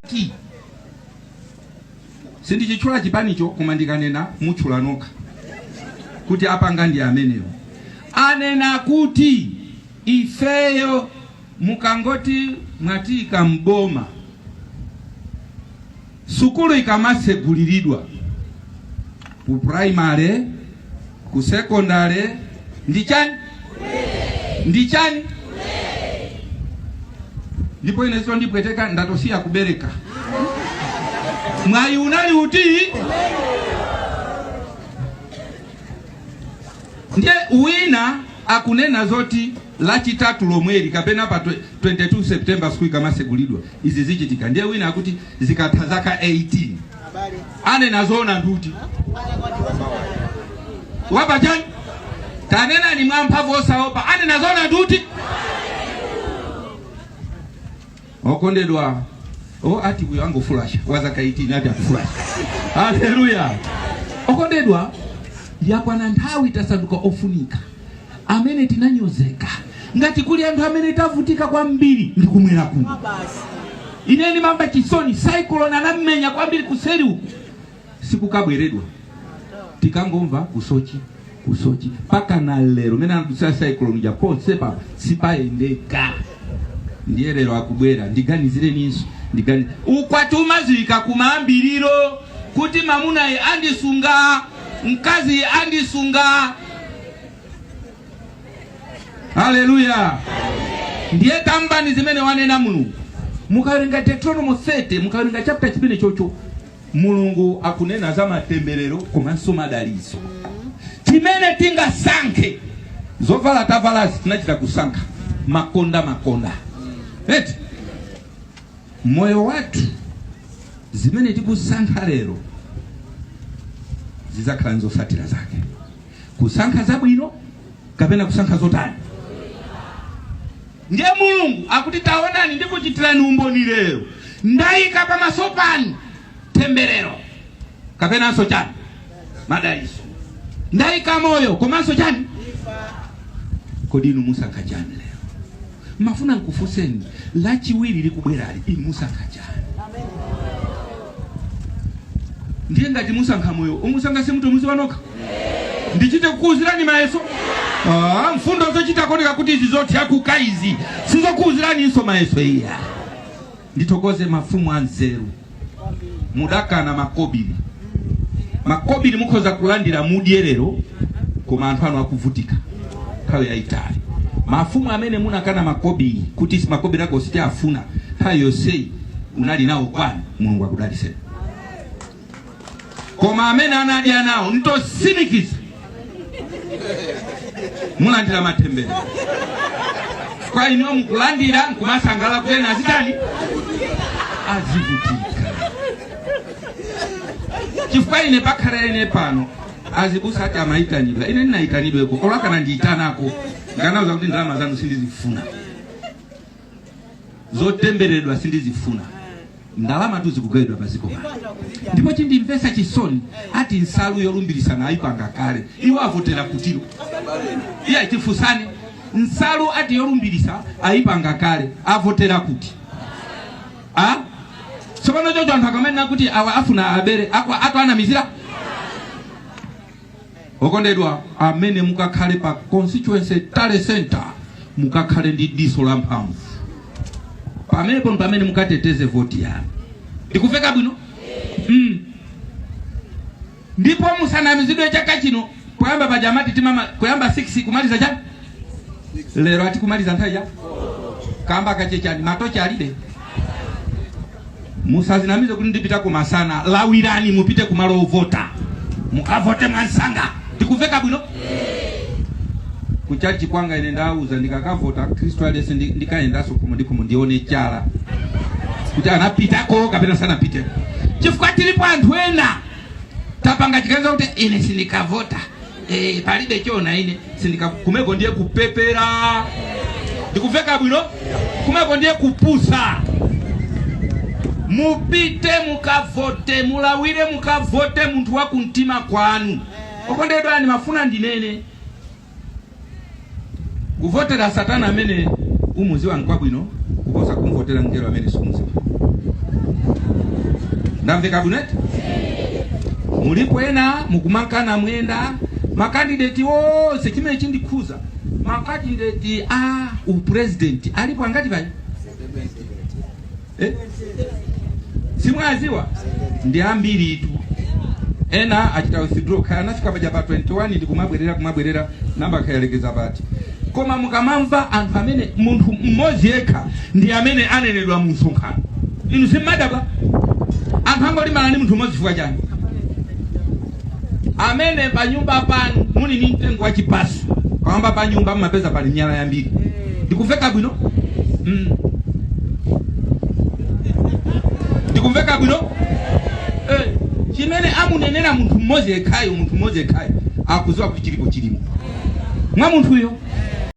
ki sindi chichula chipanicho kumandikanena muchula noka kuti apanga ndi amenewo anena kuti ifeyo mukangoti mwatika mboma sukulu ikamaseguliridwa ku primary ku secondary ndichani ndipo inezo ndipweteka ndatosiya kubereka mwayi unali uti ndiye uwina akunena zoti lachitatu lomweri kapena pa 22 September siku ikamasegulidwa izi zichitika ndiye wina akuti zikatha zaka 18 anena zona nduti wapa chani tanena ni mwamphamvu osaopa anena zona nduti okondedwa ati uyo angoflasha wazaka 18 ati akuflasha haleluya okondedwa yakwana nthawi tasanduka ofunika amene tinanyozeka ngati kuli anthu amene tavutika kwambiri ndikumwera kuno ineni mamba chisoni cyclone anamenya kwambiri kuseri uku sikukabweredwa tikangomva kusochi paka na lero mena anadusira cyclone ja ponse pa sipaendeka ndiye lero akubwera ndiganizire ninso ukwatuma zika kumambiriro kuti mamuna andisunga mkazi andisunga. Haleluya. Ndiye tambani zimene wanena Mulungu. Mukawerenga Deuteronomy 30, mukawerenga chapter chipine chocho, Mulungu akunena za matemberero komanso madaliso. Timene tinga sanke. Zovala tavalasi tinachita kusanka. Makonda. Eti. Moyo watu zimene tikusanka lero zizakhala nzofatira zake. Kusanka zabwino kapena kusanka zotani. Ndiye Mulungu akuti taonani ndikuchitirani umboni lero. Ndayika pa masopani temberero kapena so chani madaliso. Ndayika moyo komanso chani kodi inu musanka chani lero. Mafuna nkufuseni lachiwiri likubwerali inu musanka chani. Ndiye ngati musanka moyo umusanka se mtu muzi wanoka. Ndichite kukuzirani maeso. Mfundo zochita koneka kuti izi zote yakukaizi sizokuzirani inso maeso iya. Nditokoze mafumu anzeru mudaka na makobiri mukhoza kulandira mudierero koma anthu anu akuvutika kawe yaitali. Mafumu amene munakana makobiri kuti makobiri ako siti afuna hayo sei unali nawo kwani Mulungu akudaliseni. Koma amene anali nawo ntosimikiza mulandira matembere. Kwa ino mkulandira nkumasangala kwena zitani azivutika. Chifukwa ine pakhala ine pano azibusa ati amaitanidwa. Ine ninaitanidweko olaka nandiitanako nganauza kuti ndalama zanu sindizifuna. Zotemberedwa sindizifuna. Ndalama tu zikugayidwa paziko pano. Ndipo chindimvesa chisoni ati nsalu yolumbirisana ayipanga kale. Iwo avotera kutiro. Iya itifusane. Nsalu ati yolumbirisa ayipanga kale avotera kuti. Sobano jojo anthu akamena kuti awa afuna abere atu anamizira. Okondedwa amene mukakhale pa constituency tale center mukakhale ndi diso la mphamvu. Pamene mukateteze voti yanu. Ndikufeka bwino? Ndipo musanamizidwe chaka chino kuyamba pajamati timama kuyamba 6 kumaliza chani? Lero ati kumaliza nthaja? Kamba kachechani matocha alibe. Musazinamize kuti ndipita kumasana lawirani mupite kumalo vota. Mukavote mwansanga. Ndikufeka bwino? Kuchachi kwanga ine ndauza ndikakavota Kristo alese ndikaendaso kumudikumu ndione chala. Kuti anapitako kapena sana pite. Chifukwa tilipo anthu ena tapanga chikanza kuti ine sindikavota. Palibe chona ine kumeko ndiye kupepera. Ndikufeka bwino? Kumeko ndiye kupusa. Mupite mukavote, mulawire mukavote muntu wa kuntima kwanu. Okondedwa ni mafuna ndinene. Kuvotera satana amene umuzi wanu kwa bwino kuposa kumvotera ngelo amene sikumziwa. Ndamveka buneti? Mulipo ena mukumankana mwenda makandidate wose chimene chindikhuza makandidate upresident alipo angati bali simwaziwa ndi ambiri tu ena achita withdraw kana fika paja pa 21 ndi kumabwerera namba kayelekeza pati koma mukamamva anthu amene munthu mmodzi yekha ndi amene anenedwa mu msonkhano inu simadabwa anthu angolimana ndi munthu mmodzi chifukwa chani amene pa nyumba panu muli ni mtengo wa chipasu kwamba pa nyumba mmapeza pali nyala yambiri ndikuveka bwino ndikumveka bwino chimene amunenera munthu mmodzi yekhayo akuziwa kuti chilipo chilimo mwa munthuyo